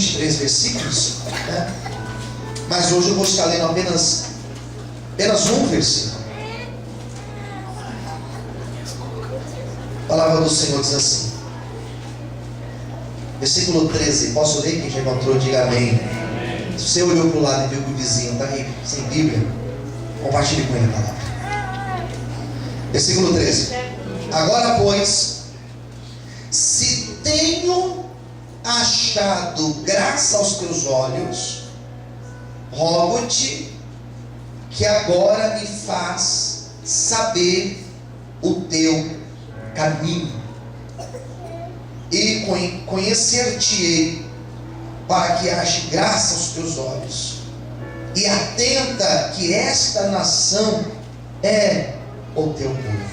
23 versículos, né? Mas hoje eu vou estar lendo apenas um versículo. A palavra do Senhor diz assim, versículo 13. Posso ler? Quem já encontrou, diga amém. Se você olhou para o lado e viu que o vizinho está aí sem Bíblia, compartilhe com ele a palavra. Versículo 13. Agora, pois, se tenho achado graça aos teus olhos, rogo-te que agora me faz saber o teu caminho, e conhecer-te-ei, para que ache graça aos teus olhos, e atenta que esta nação é o teu povo.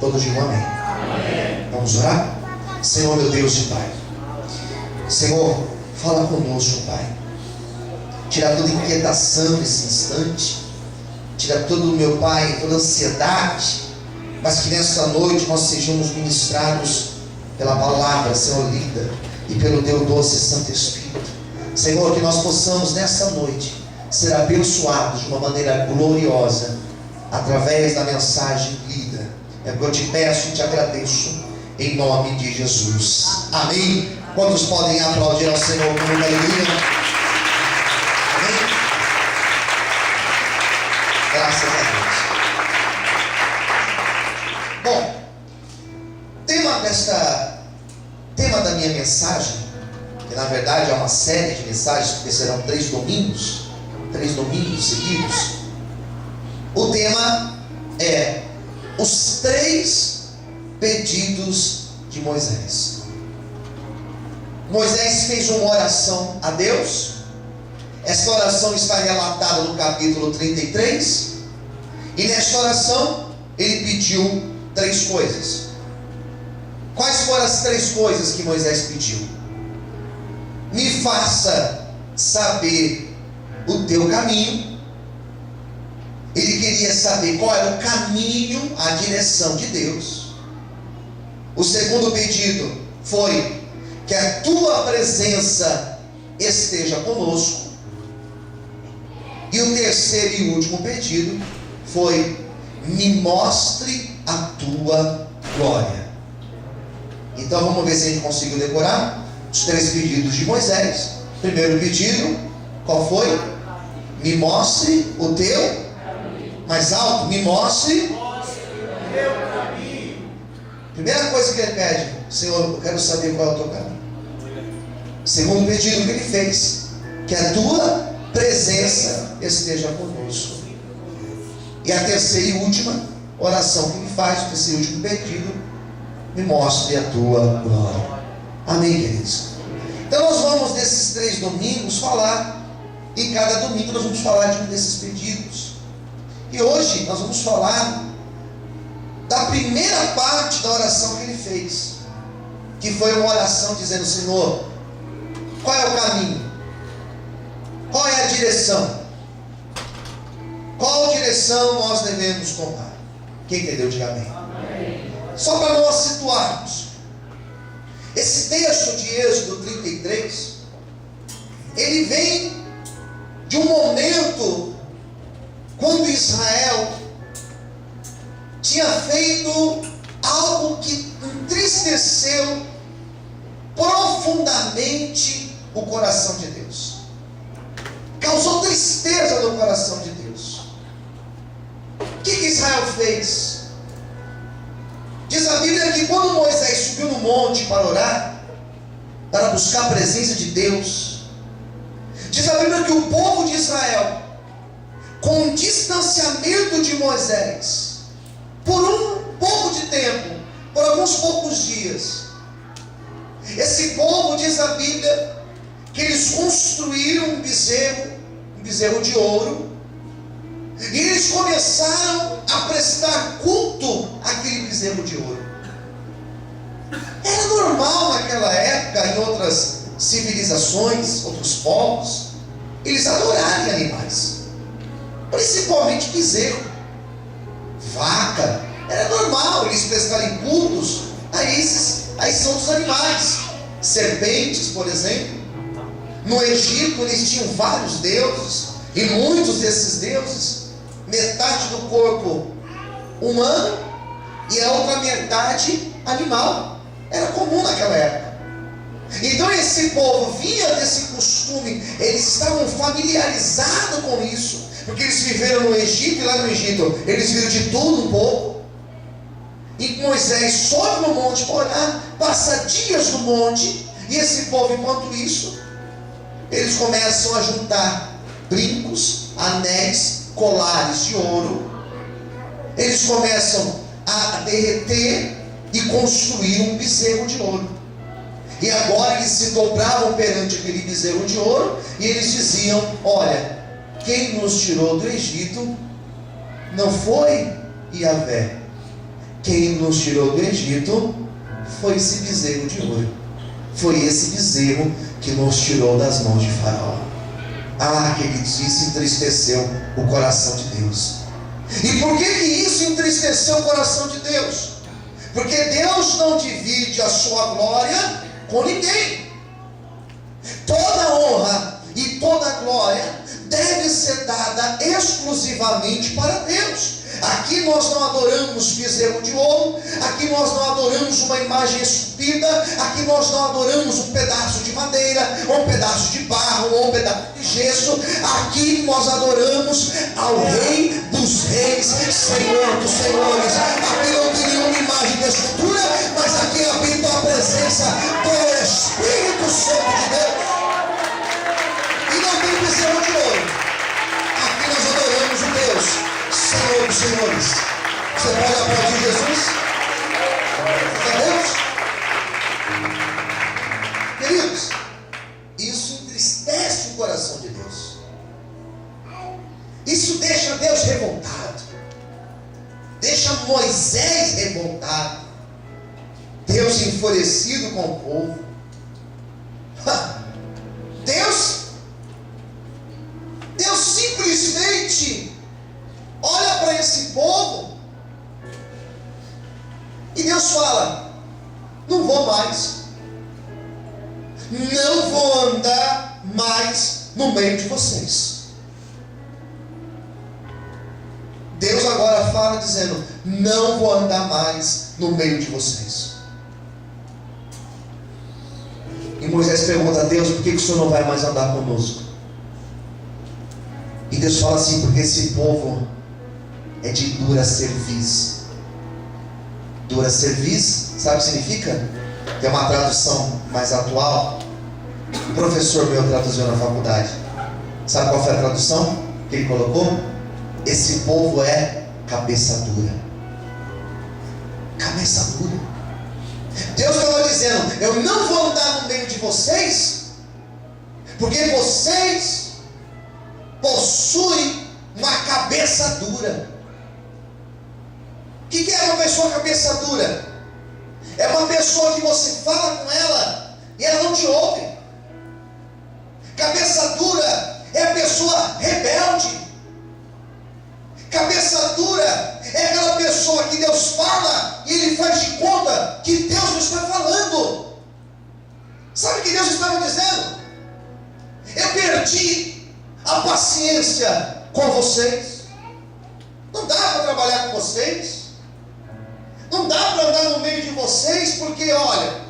Todos digam amém. Amém. Vamos orar? Senhor, meu Deus e Pai, Senhor, fala conosco, Pai. Tira toda inquietação nesse instante, tira todo, meu Pai, toda ansiedade, mas que nessa noite nós sejamos ministrados pela palavra, Senhor, lida, e pelo teu doce Santo Espírito. Senhor, que nós possamos nessa noite ser abençoados de uma maneira gloriosa através da mensagem lida. É o que eu te peço e te agradeço em nome de Jesus. Amém. Quantos podem aplaudir ao Senhor com muita alegria? Amém. Graças a Deus. Bom, tema da minha mensagem, que na verdade é uma série de mensagens, porque serão 3 domingos seguidos. O tema é os 3 pedidos de Moisés. Moisés fez uma oração a Deus. Esta oração está relatada no capítulo 33. E nesta oração ele pediu 3 coisas. Quais foram as 3 coisas que Moisés pediu? Me faça saber o teu caminho. Ele queria saber qual era o caminho, a direção de Deus. O segundo pedido foi que a tua presença esteja conosco. E o terceiro e último pedido foi: me mostre a tua glória. Então vamos ver se a gente conseguiu decorar os 3 pedidos de Moisés. Primeiro pedido, qual foi? Me mostre o teu, mais alto, me mostre o teu caminho. Primeira coisa que ele pede: Senhor, eu quero saber qual é o teu caminho. Segundo pedido que ele fez: que a tua presença esteja conosco. E a terceira e última oração que ele faz, o terceiro e último pedido: me mostre a tua glória. Amém, queridos? Então nós vamos nesses 3 domingos falar, e cada domingo nós vamos falar de um desses pedidos. E hoje nós vamos falar da primeira parte da oração que ele fez, que foi uma oração dizendo: Senhor, qual é o caminho? Qual é a direção? Qual direção nós devemos tomar? Quem entendeu, diga amém. Amém. Só para nós situarmos, esse texto de Êxodo 33, ele vem de um momento quando Israel tinha feito algo que entristeceu profundamente o coração de Deus, causou tristeza no coração de Deus. O que Israel fez? Diz a Bíblia que quando Moisés subiu no monte para orar, para buscar a presença de Deus, diz a Bíblia que o povo de Israel, com o distanciamento de Moisés, por um pouco de tempo, por alguns poucos dias, esse povo, diz a Bíblia, que eles construíram um bezerro de ouro, e eles começaram a prestar culto àquele bezerro de ouro. Era normal naquela época, em outras civilizações, outros povos, eles adorarem animais, principalmente bezerro, vaca. Era normal eles prestarem cultos a esses outros animais. serpentes, por exemplo. No Egito eles tinham vários deuses, e muitos desses deuses, metade do corpo humano e a outra metade animal. Era comum naquela época. Então esse povo vinha desse costume, eles estavam familiarizados com isso, porque eles viveram no Egito, e lá no Egito eles viram de tudo um pouco. E Moisés sobe no monte para orar, passa dias no monte, e esse povo, enquanto isso, eles começam a juntar brincos, anéis, colares de ouro. Eles começam a derreter e construir um bezerro de ouro. E agora eles se dobravam perante aquele bezerro de ouro, e eles diziam: olha, quem nos tirou do Egito não foi Yahvé. Quem nos tirou do Egito foi esse bezerro de ouro. Foi esse bezerro que nos tirou das mãos de Faraó. Ah, queridos, isso entristeceu o coração de Deus. E por que isso entristeceu o coração de Deus? Porque Deus não divide a sua glória com ninguém. Toda honra e toda glória deve ser dada exclusivamente para Deus. Aqui nós não adoramos bezerro de ouro, aqui nós não adoramos uma imagem esculpida, aqui nós não adoramos um pedaço de madeira, ou um pedaço de barro, ou um pedaço de gesso. Aqui nós adoramos ao Rei dos Reis, Senhor dos Senhores. Aqui não tem nenhuma imagem de escultura, mas aqui habita a presença do Espírito Santo de Deus. E não tem bezerro de ouro. Aqui nós adoramos o Deus Senhor dos Senhores. Você pode aplaudir Jesus? É Deus? Queridos, isso entristece o coração de Deus. Isso deixa Deus revoltado. Deixa Moisés revoltado. Deus enfurecido com o povo. Deus simplesmente olha para esse povo e Deus fala: não vou mais, não vou andar mais no meio de vocês. Deus agora fala dizendo: não vou andar mais no meio de vocês. E Moisés pergunta a Deus: por que o Senhor não vai mais andar conosco? E Deus fala assim: porque esse povo é de dura cerviz. Dura cerviz, sabe o que significa? Tem uma tradução mais atual. O professor meu traduziu na faculdade. Sabe qual foi a tradução que ele colocou? Esse povo é cabeça dura. Cabeça dura. Deus estava dizendo: eu não vou andar no meio de vocês, porque vocês possuem uma cabeça dura. O que é uma pessoa cabeça dura? É uma pessoa que você fala com ela e ela não te ouve. Cabeça dura é a pessoa rebelde. Cabeça dura é aquela pessoa que Deus fala e ele faz de conta que Deus não está falando. Sabe o que Deus estava dizendo? Eu perdi a paciência com vocês. Não dá para trabalhar com vocês. Não dá para andar no meio de vocês, porque olha,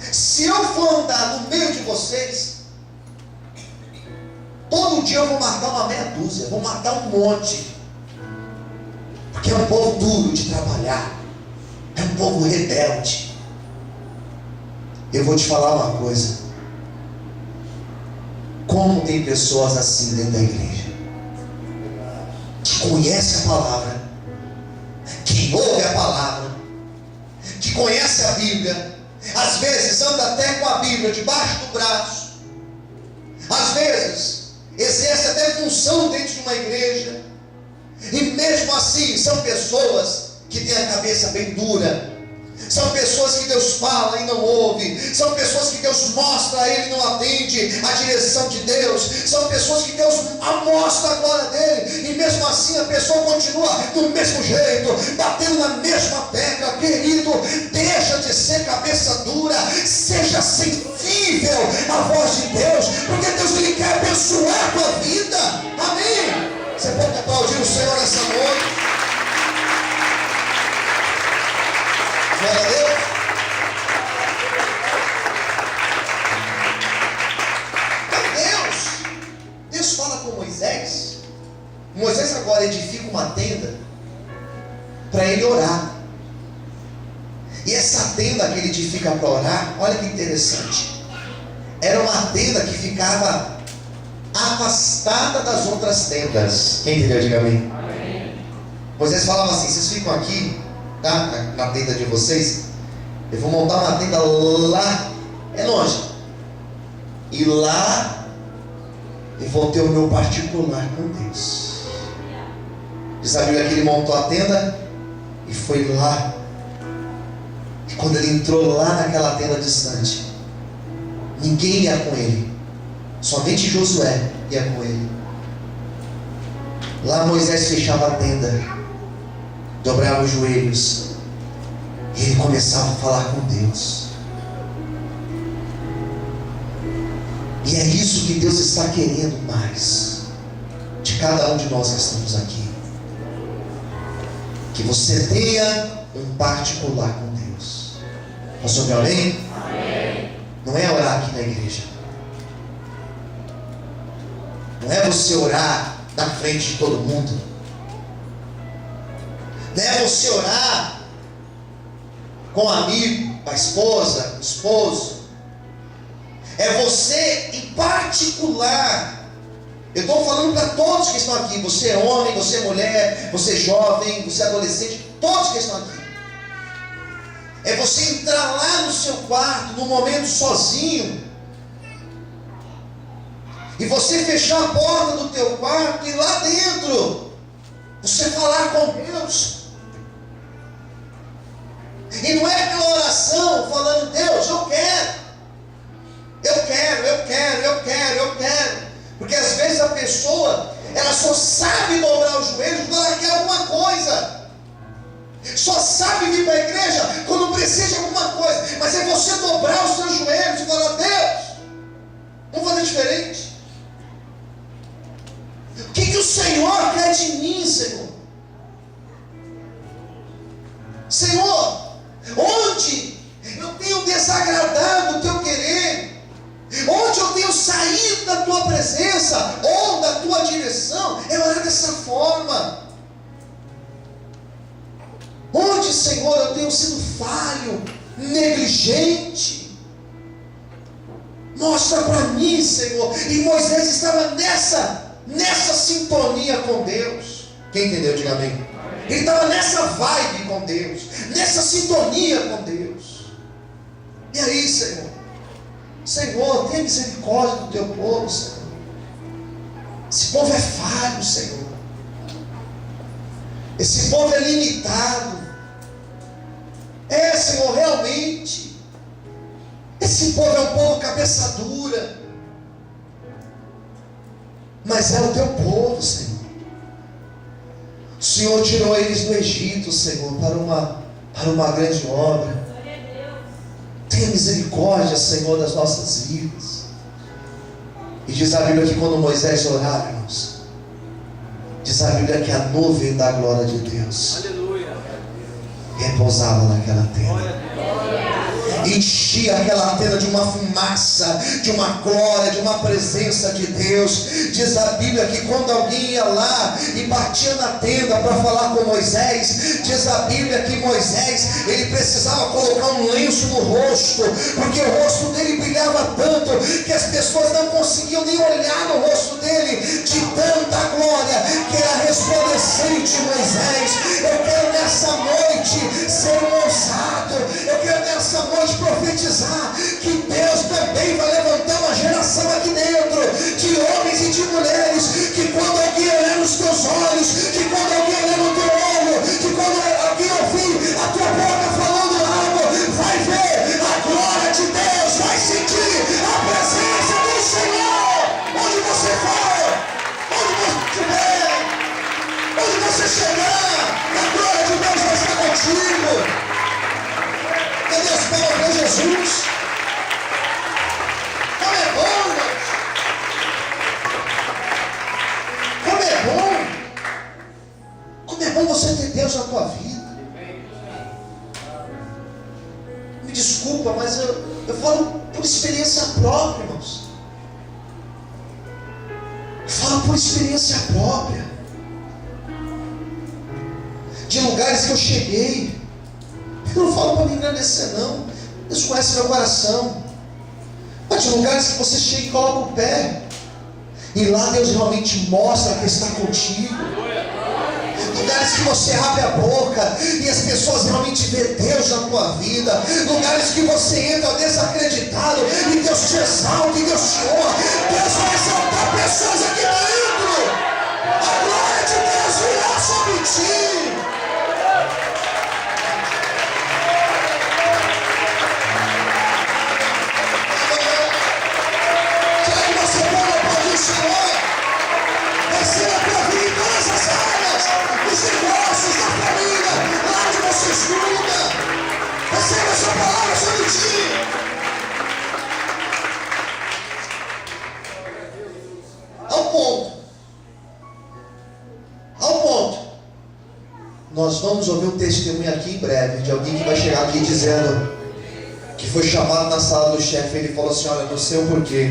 se eu for andar no meio de vocês, todo dia eu vou matar uma meia dúzia, vou matar um monte, porque é um povo duro de trabalhar, é um povo rebelde. Eu vou te falar uma coisa: como tem pessoas assim dentro da igreja, que conhece a palavra, que ouve a palavra, que conhece a Bíblia, às vezes anda até com a Bíblia debaixo do braço, às vezes exerce até função dentro de uma igreja, e mesmo assim são pessoas que têm a cabeça bem dura, São pessoas que Deus fala e não ouve. São pessoas que Deus mostra a ele e não atende a direção de Deus. São pessoas que Deus mostra a glória dele, e mesmo assim a pessoa continua do mesmo jeito, batendo na mesma tecla. Querido, deixa de ser cabeça dura, seja sensível à voz de Deus, porque Deus ele quer abençoar a tua vida. Amém? Você pode aplaudir o Senhor essa noite? Glória a Deus. Então Deus fala com Moisés. Moisés agora edifica uma tenda para ele orar. E essa tenda que ele edifica para orar, olha que interessante, era uma tenda que ficava afastada das outras tendas. Quem entendeu? Diga amém. Moisés falava assim: vocês ficam aqui, tá? Na tenda de vocês, eu vou montar uma tenda lá, é longe, e lá eu vou ter o meu particular com Deus. Diz a Bíblia que ele montou a tenda e foi lá. E quando ele entrou lá naquela tenda distante, ninguém ia com ele, somente Josué ia com ele. Lá Moisés fechava a tenda, dobrava os joelhos, e ele começava a falar com Deus. E é isso que Deus está querendo mais de cada um de nós que estamos aqui, que você tenha um particular com Deus. Posso ouvir amém? Amém. Não é orar aqui na igreja, não é você orar na frente de todo mundo, não é você orar com um amigo, com a esposa, com o esposo. É você em particular. Eu estou falando para todos que estão aqui. Você é homem, você é mulher, você é jovem, você é adolescente, todos que estão aqui. É você entrar lá no seu quarto, no momento sozinho, e você fechar a porta do teu quarto, e lá dentro você falar com Deus. E não é aquela oração falando: Deus, eu quero. Porque às vezes a pessoa, ela só sabe dobrar os joelhos quando ela quer alguma coisa. Só sabe vir para a igreja quando precisa de alguma coisa. Mas é você dobrar os seus joelhos e falar: Deus, vamos fazer diferente. O que o Senhor quer de mim, Senhor? Senhor, onde eu tenho desagradado o teu querer, onde eu tenho saído da tua presença ou da tua direção, é orar dessa forma. Onde, Senhor, eu tenho sido falho, negligente, mostra para mim, Senhor. E Moisés estava nessa sintonia com Deus. Quem entendeu, diga amém. Ele estava nessa vibe com Deus, nessa sintonia com Deus. E aí, Senhor, tenha misericórdia do teu povo, Senhor. Esse povo é falho, Senhor. Esse povo é limitado. Senhor, realmente esse povo é um povo cabeça dura, mas é o teu povo, Senhor. O Senhor tirou eles do Egito, Senhor, para uma grande obra. Tenha misericórdia, Senhor, das nossas vidas. E diz a Bíblia que quando Moisés orava, irmãos, diz a Bíblia que a nuvem da glória de Deus repousava naquela tenda, enchia aquela tenda de uma fumaça, de uma glória, de uma presença de Deus. Diz a Bíblia que quando alguém ia lá e batia na tenda para falar com Moisés, diz a Bíblia que Moisés, ele precisava colocar um lenço no rosto, porque o rosto dele brilhava tanto que as pessoas não conseguiam nem olhar no rosto dele, de tanta glória que era resplandecente. Moisés, eu quero nessa noite ser um ousado, eu quero nessa noite profetizar que Deus também vai levantar uma geração aqui dentro de homens e de mulheres, que quando alguém olhar nos teus olhos, que quando alguém olhar no teu olho, que quando alguém ouvir a tua boca falando algo, Deus na tua vida. Me desculpa, mas eu falo por experiência própria, irmãos. Eu falo por experiência própria. De lugares que eu cheguei. Eu não falo para me engrandecer, não. Deus conhece meu coração. Mas de lugares que você chega e coloca o pé, e lá Deus realmente mostra que está contigo. Lugares que você abre a boca e as pessoas realmente vê Deus na tua vida. Lugares que você entra desacreditado e Deus te exalta e Deus te honra. Deus vai exaltar pessoas aqui dentro. A glória de Deus virá sobre ti. Será que você pode aplaudir o Senhor? Descer a tua vida em todas as áreas, os negócios, da família, lá onde você estuda. Receba essa palavra sobre ti. Ao ponto, nós vamos ouvir um testemunho aqui em breve, de alguém que vai chegar aqui dizendo que foi chamado na sala do chefe. Ele falou assim: olha, não sei o porquê,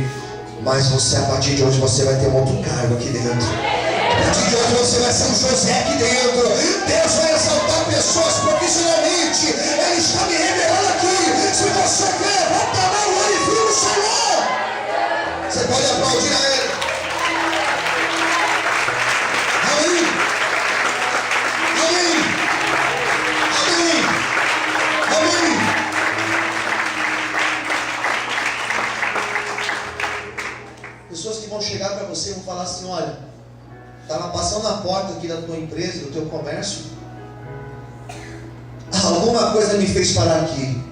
mas você, a partir de hoje, você vai ter um outro cargo aqui dentro. A partir de hoje você vai ser um José aqui dentro. Deus vai exaltar pessoas profissionalmente. Ele está me revelando aqui. Se você quer, levanta a mão, glorifica o Senhor. Você pode aplaudir a Ele. Amém. Amém. Amém. Amém. Pessoas que vão chegar para você e vão falar assim: olha, estava passando na porta aqui da tua empresa, do teu comércio, alguma coisa me fez parar aqui.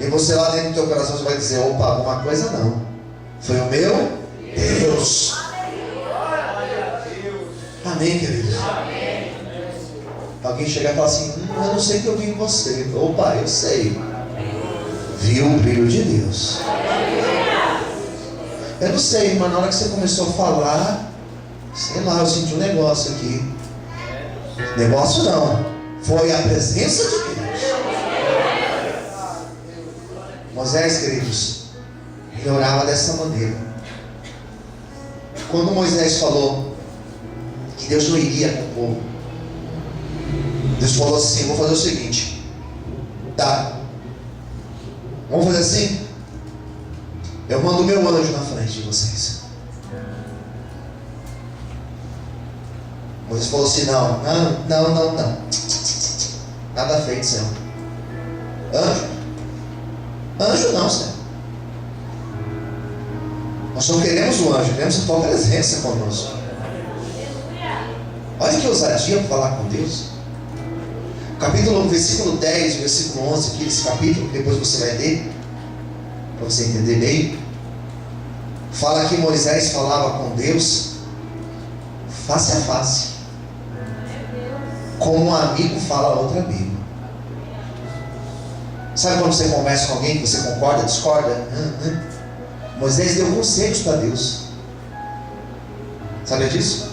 E você lá dentro do teu coração você vai dizer: opa, alguma coisa não, foi o meu Deus. Amém, queridos? Alguém chegar e falar assim: eu não sei o que eu vi em você. Opa, eu sei. Viu o brilho de Deus. Eu não sei, mas na hora que você começou a falar, sei lá, eu senti um negócio aqui. Negócio não, foi a presença de Deus. Moisés, queridos, ele orava dessa maneira. Quando Moisés falou que Deus não iria com o povo, Deus falou assim: vou fazer o seguinte, tá, vamos fazer assim, eu mando o meu anjo na frente de vocês. Moisés falou assim: não, nada feito, Senhor. Anjo não, Senhor. Nós não queremos o anjo, queremos a tua presença conosco. Olha que ousadia para falar com Deus. Versículo 10, versículo 11 aqui, esse capítulo, que depois você vai ler, para você entender bem. Fala que Moisés falava com Deus face a face, como um amigo fala a outro amigo. Sabe quando você conversa com alguém que você concorda, discorda? Moisés deu conselhos para Deus. Sabe disso?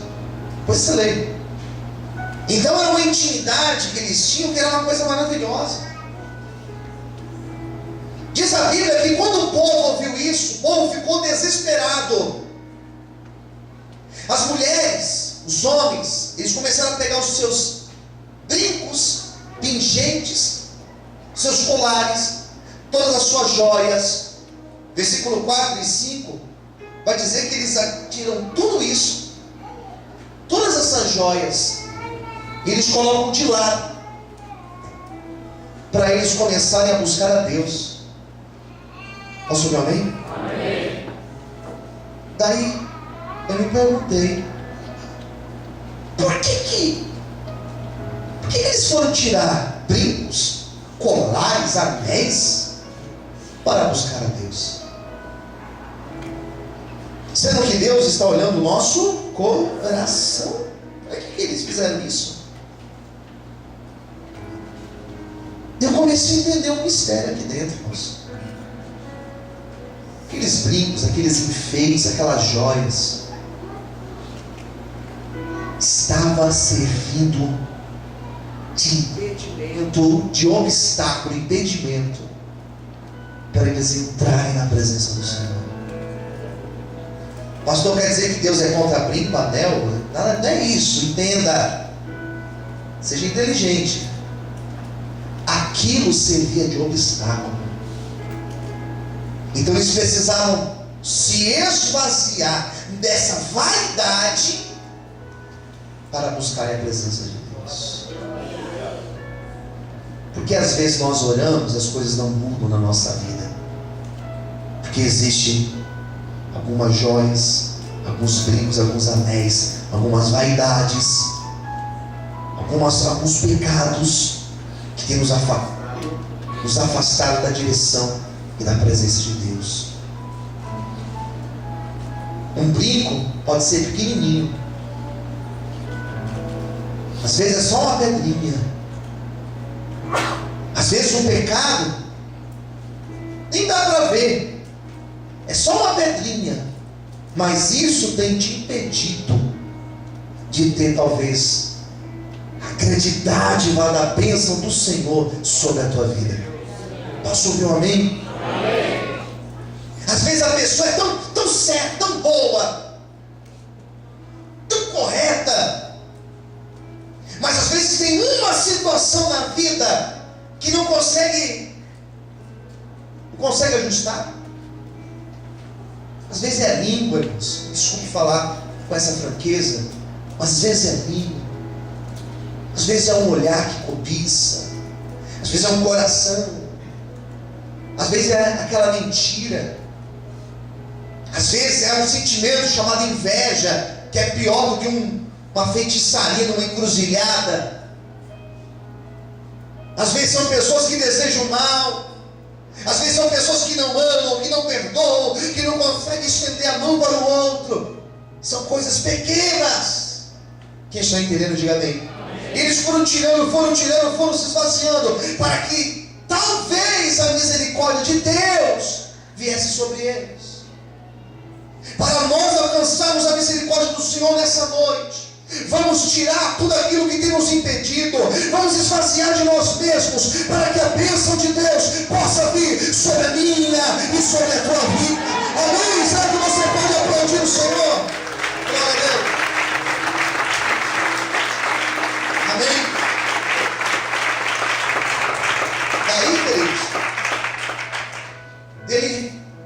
Pois você lê. Então era uma intimidade que eles tinham, que era uma coisa maravilhosa. Diz a Bíblia que quando o povo ouviu isso, o povo ficou desesperado. As mulheres, os homens, eles começaram a pegar os seus brincos, pingentes, seus colares, todas as suas joias. Versículo 4 e 5 vai dizer que eles tiram tudo isso, todas essas joias, e eles colocam de lado, para eles começarem a buscar a Deus. Posso ouvir amém? Amém. Daí eu me perguntei: por que eles foram tirar brincos, colares, anéis para buscar a Deus? Sendo que Deus está olhando o nosso coração. Por que eles fizeram isso? Eu comecei a entender um mistério aqui dentro, irmãos. Aqueles brincos, aqueles enfeites, aquelas joias, estava servindo de obstáculo, impedimento, para eles entrarem na presença do Senhor. Pastor, quer dizer que Deus é contra brinco, anel? Nada, não é isso, entenda. Seja inteligente. Aquilo servia de obstáculo. Então eles precisavam se esvaziar dessa vaidade para buscar a presença de Deus. Porque às vezes nós oramos e as coisas não mudam na nossa vida. Porque existem algumas joias, alguns brincos, alguns anéis, algumas vaidades, alguns pecados que tem nos afastado da direção e da presença de Deus. Um brinco pode ser pequenininho, às vezes é só uma pedrinha. Às vezes um pecado nem dá para ver, é só uma pedrinha, mas isso tem te impedido de ter talvez a credibilidade da bênção do Senhor sobre a tua vida. Posso ouvir um amém? Amém. Às vezes a pessoa é tão certa, tão boa, tão correta, mas às vezes tem uma situação na vida que não consegue ajustar. Às vezes é a língua, irmãos. Desculpe falar com essa franqueza, mas às vezes é a língua, às vezes é um olhar que cobiça, às vezes é um coração, às vezes é aquela mentira, às vezes é um sentimento chamado inveja, que é pior do que uma feitiçaria numa encruzilhada. Às vezes são pessoas que desejam mal, às vezes são pessoas que não amam, que não perdoam, que não conseguem estender a mão para o outro. São coisas pequenas. Quem está entendendo, diga amém. Eles foram tirando, foram se esvaziando, para que talvez a misericórdia de Deus viesse sobre eles. Para nós alcançarmos a misericórdia do Senhor nessa noite, vamos tirar tudo aquilo que tem nos impedido, vamos esvaziar de nós mesmos, para que a bênção de Deus possa vir sobre a minha e sobre a tua vida. Amém? Será que você pode aplaudir o Senhor? Glória a Deus. Amém? Daí, queridos,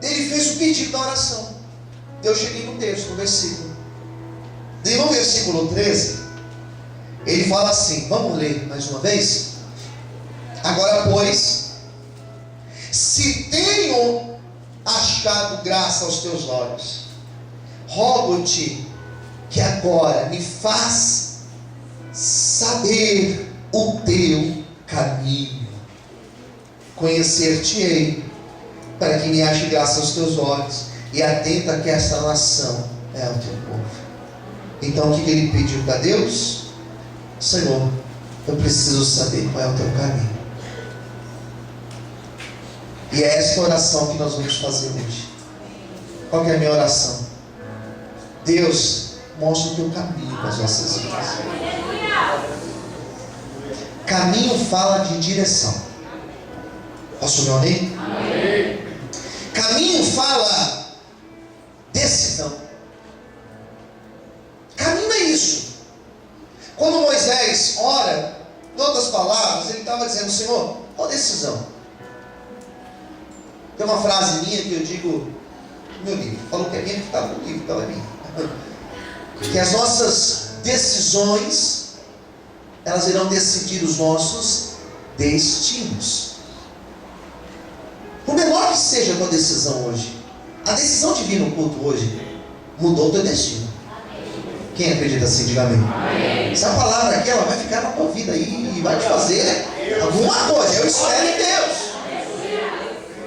ele fez o pedido da oração. Eu cheguei no texto, no versículo. E no versículo 13, ele fala assim, vamos ler mais uma vez? Agora, pois, se tenho achado graça aos teus olhos, rogo-te que agora me faz saber o teu caminho. Conhecer-te-ei, para que me ache graça aos teus olhos, e atenta que esta nação é o teu povo. Então o que ele pediu para Deus? Senhor, eu preciso saber qual é o teu caminho. E é esta oração que nós vamos fazer hoje. Qual que é a minha oração? Deus, mostra o teu caminho para as nossas vidas. Caminho fala de direção. Posso ouvir um amém? Amém. Caminho fala decisão. Caminho é isso. Quando Moisés ora, em outras palavras, ele estava dizendo, Senhor, qual decisão? Tem uma frase minha que eu digo no meu livro, falou que é minha, que está no livro, então é minha. Que as nossas decisões, elas irão decidir os nossos destinos. Por menor que seja a tua decisão hoje, a decisão de vir no culto hoje mudou o teu destino. Quem acredita assim, diga amém. Amém. Essa palavra aqui, ela vai ficar na tua vida aí e vai te fazer alguma coisa. Eu espero em Deus.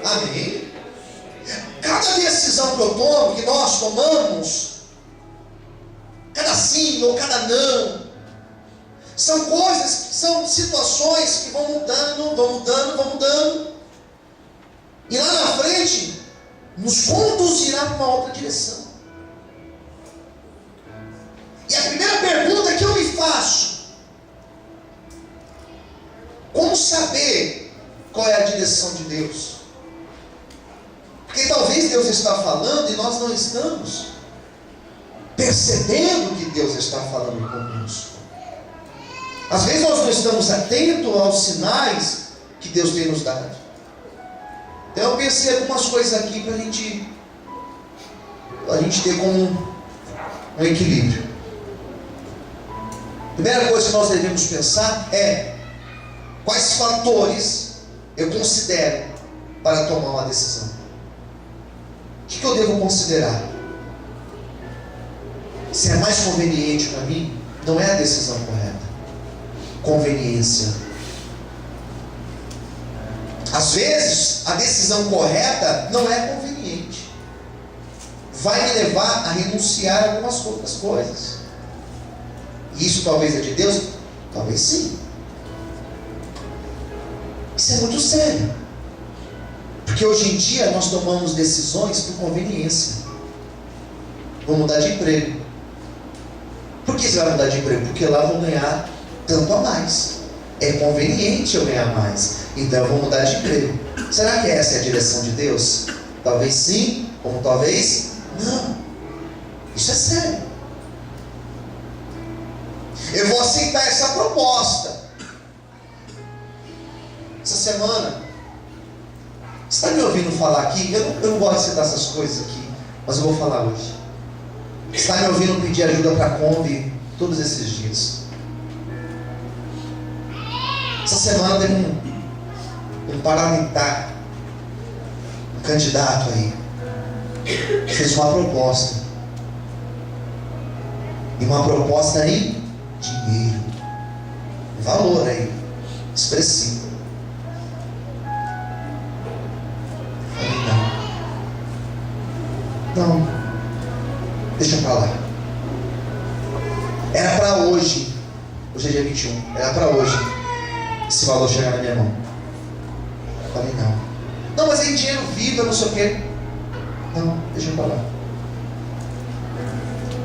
Amém. Cada decisão que eu tomo, que nós tomamos, cada sim ou cada não, são coisas, são situações que vão mudando. E lá na frente, nos conduzirá para uma outra direção. E a primeira pergunta que eu me faço direção de Deus. Porque talvez Deus está falando e nós não estamos percebendo que Deus está falando conosco. Às vezes nós não estamos atentos aos sinais que Deus tem nos dado. Então eu pensei algumas coisas aqui para a gente ter como um equilíbrio. A primeira coisa que nós devemos pensar é: quais fatores eu considero para tomar uma decisão? O que eu devo considerar? Se é mais conveniente para mim, não é a decisão correta. Conveniência. Às vezes, a decisão correta não é conveniente. Vai me levar a renunciar a algumas outras coisas. E isso talvez é de Deus? Talvez sim. Isso é muito sério. Porque hoje em dia nós tomamos decisões por conveniência. Vou mudar de emprego. Por que você vai mudar de emprego? Porque lá eu vou ganhar tanto a mais. É conveniente eu ganhar mais. Então eu vou mudar de emprego. Será que essa é a direção de Deus? Talvez sim, como talvez não. Isso é sério. Eu vou aceitar essa proposta. Essa semana, você está me ouvindo falar aqui? Eu não gosto de citar essas coisas aqui, mas eu vou falar hoje. Você está me ouvindo pedir ajuda para a Kombi todos esses dias. Essa semana teve um parlamentar, um candidato aí, fez uma proposta. E uma proposta em dinheiro. Um valor aí, expressivo. Não, deixa pra lá. Era para hoje. Hoje é dia 21. Era para hoje esse valor chegar na minha mão. Eu falei, não. Não, mas é dinheiro vivo, eu não sei o quê. Não, deixa pra lá.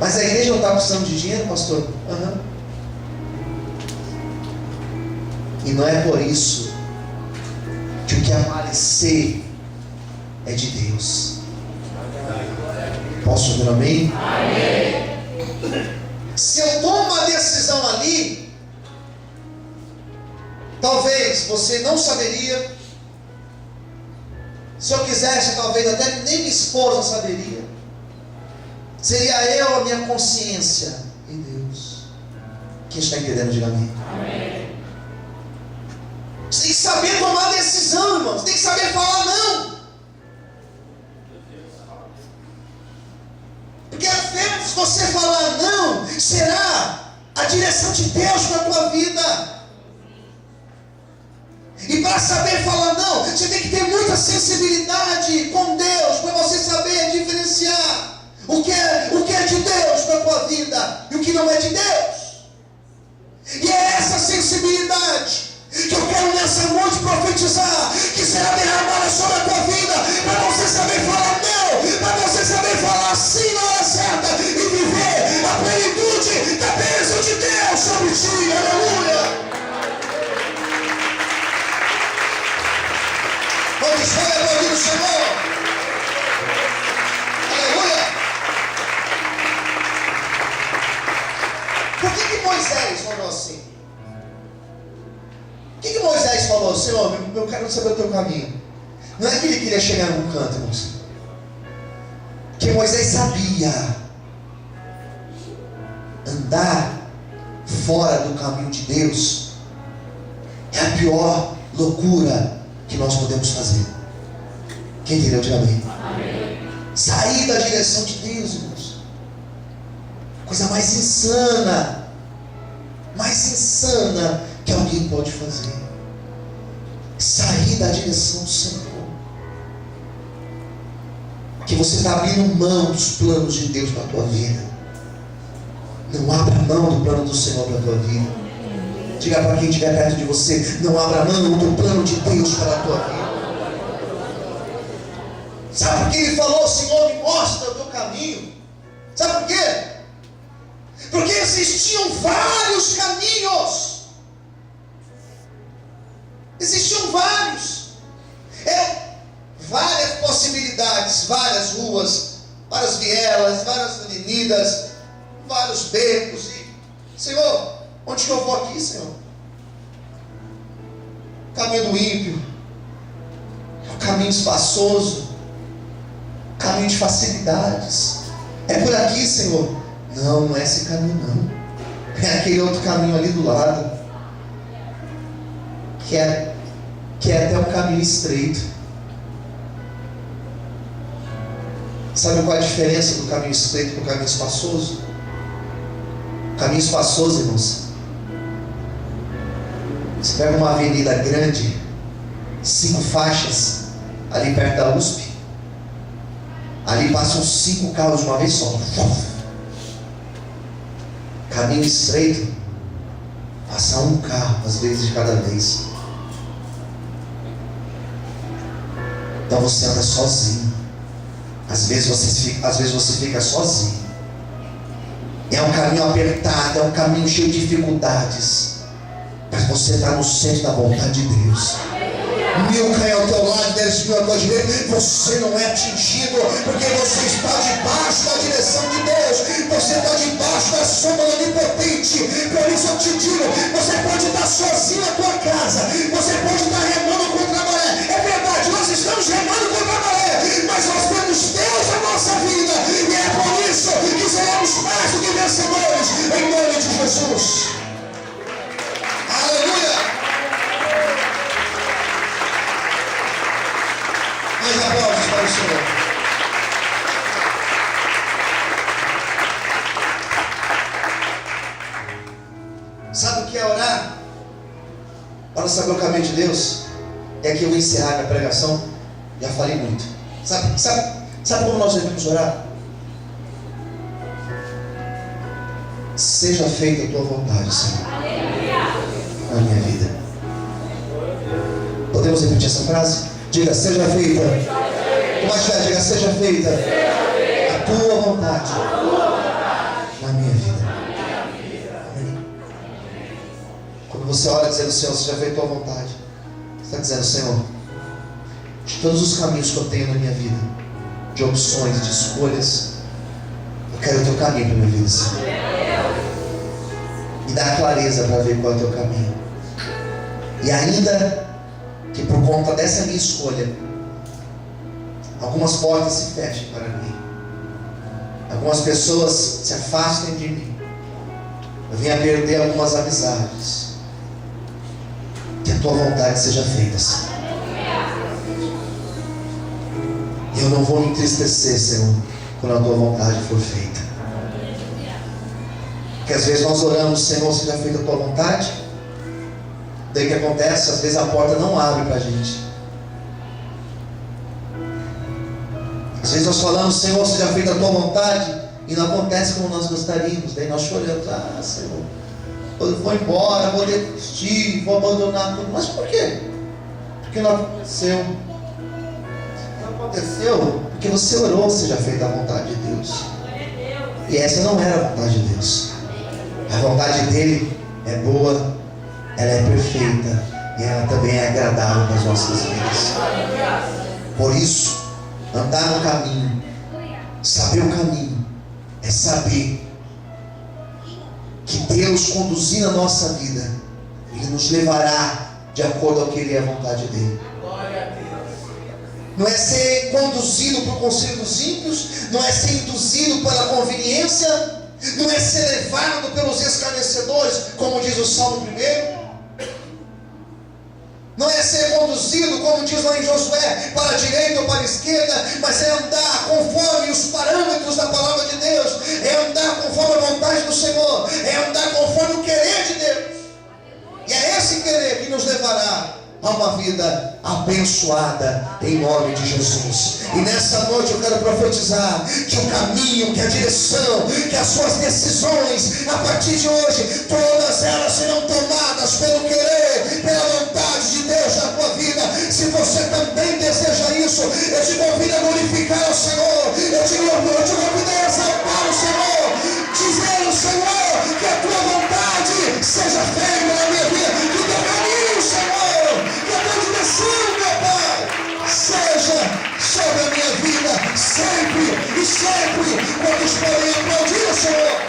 Mas a igreja não está precisando de dinheiro, pastor? Aham. E não é por isso que o que aparecer é de Deus. Posso ouvir um amém? Amém. Se eu tomo uma decisão ali, talvez você não saberia. Se eu quisesse, talvez até nem minha esposa saberia. Seria eu, a minha consciência e Deus. Quem está entendendo, diga amém. Amém. Você tem que saber tomar decisão, irmão. Você tem que saber falar não. Porque apenas você falar não será a direção de Deus para a tua vida. E para saber falar não, você tem que ter muita sensibilidade com Deus, para você saber diferenciar o que é de Deus para a tua vida e o que não é de Deus. E é essa sensibilidade que eu quero nessa noite profetizar, que será derramada sobre a tua vida, para você saber falar não, para você saber falar sim na hora certa e viver a plenitude da bênção de Deus sobre ti. Aleluia. Vamos falar a tua vida, Senhor. Aleluia. Por que Moisés falou assim? O que Moisés falou? Senhor, eu quero saber o teu caminho. Não é que ele queria chegar num canto, irmãos. Porque Moisés sabia andar fora do caminho de Deus é a pior loucura que nós podemos fazer. Quem entendeu, diga amém. Amém. Sair da direção de Deus, irmãos. Coisa mais insana que alguém pode fazer. Sair da direção do Senhor. Porque você está abrindo mão dos planos de Deus para a tua vida. Não abra mão do plano do Senhor para a tua vida. Diga para quem estiver perto de você: não abra mão do plano de Deus para a tua vida. Sabe por que ele falou: Senhor, me mostra o teu caminho? Sabe por quê? Porque existiam vários caminhos. Existiam vários. várias ruas, várias vielas, várias avenidas, vários becos. E, Senhor, onde que eu vou aqui, Senhor? Caminho do ímpio, caminho espaçoso, caminho de facilidades. É por aqui, Senhor. Não, não é esse caminho não. É aquele outro caminho ali do lado, que é até um caminho estreito. Sabe qual é a diferença do caminho estreito para o caminho espaçoso? O caminho espaçoso, irmãos, você pega uma avenida grande, 5 faixas, ali perto da USP, ali passam 5 carros de uma vez só. Caminho estreito, passa um carro, às vezes de cada vez. Então você anda sozinho. Às vezes você fica sozinho. É um caminho apertado, é um caminho cheio de dificuldades. Mas você está no centro da vontade de Deus. 1000 caem ao teu lado, 10.000 à tua direita. Você não é atingido, porque você está debaixo da direção de Deus. Você está debaixo da sombra do Onipotente. Por isso eu te digo, você pode estar sozinho na tua casa, você pode estar remando contra a maré. É verdade, nós estamos remando contra a maré, mas nós temos Deus na nossa vida, e é por isso que seremos mais do que vencedores, em nome de Jesus. Aleluia! Mais aplausos para o Senhor. Sabe o que é orar? Para saber o caminho de Deus? É que eu vou encerrar minha pregação. Já falei muito. Sabe como nós devemos orar? Seja feita a tua vontade, Senhor, na minha vida. Podemos repetir essa frase? Diga, seja feita. Com mais fé, diga, seja feita a tua vontade na minha vida. Amém. Quando você ora dizendo, Senhor, seja feita a tua vontade, você está dizendo, Senhor, de todos os caminhos que eu tenho na minha vida, de opções, de escolhas, eu quero o teu caminho para a minha vida, Senhor. Me dá clareza para ver qual é o teu caminho. E ainda que por conta dessa minha escolha, algumas portas se fechem para mim, algumas pessoas se afastem de mim, eu venho a perder algumas amizades, que a tua vontade seja feita, Senhor. E eu não vou me entristecer, Senhor, quando a tua vontade for feita. Porque às vezes nós oramos, Senhor, seja feita a tua vontade. Daí o que acontece? Às vezes a porta não abre para a gente. Às vezes nós falamos, Senhor, seja feita a tua vontade, e não acontece como nós gostaríamos. Daí nós choramos, Senhor, eu vou embora, vou desistir, vou abandonar tudo. Mas por quê? Porque não aconteceu. Não aconteceu porque você orou, seja feita a vontade de Deus. E essa não era a vontade de Deus. A vontade dele é boa, ela é perfeita, e ela também é agradável nas nossas vidas. Por isso, andar no caminho, saber o caminho, é saber que Deus, conduzindo a nossa vida, Ele nos levará de acordo ao que Ele é a vontade dele. Não é ser conduzido por conselho dos ímpios, não é ser induzido pela conveniência, não é ser levado pelos escarnecedores, como diz o Salmo 1. Não é ser conduzido, como diz lá em Josué, para a direita ou para a esquerda, mas é andar conforme os parâmetros da palavra de Deus, é andar conforme a vontade do Senhor, é andar conforme o querer de Deus. E é esse querer que nos levará a uma vida abençoada em nome de Jesus. E nessa noite eu quero profetizar que o caminho, que a direção, que as suas decisões a partir de hoje, todas elas serão tomadas pelo querer, pela vontade de Deus na tua vida. Se você também deseja isso, eu te convido a glorificar ao Senhor, eu te convido a exaltar o Senhor, dizendo, Senhor, que a tua vontade seja feita na minha vida, que o teu caminho, Senhor, que a tua direção, meu Pai, seja sobre a minha vida, Quantos podem aplaudir o Senhor?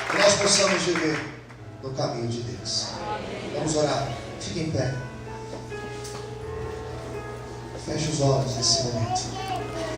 Que nós possamos viver no caminho de Deus. Vamos orar. Fique em pé. Feche os olhos nesse momento.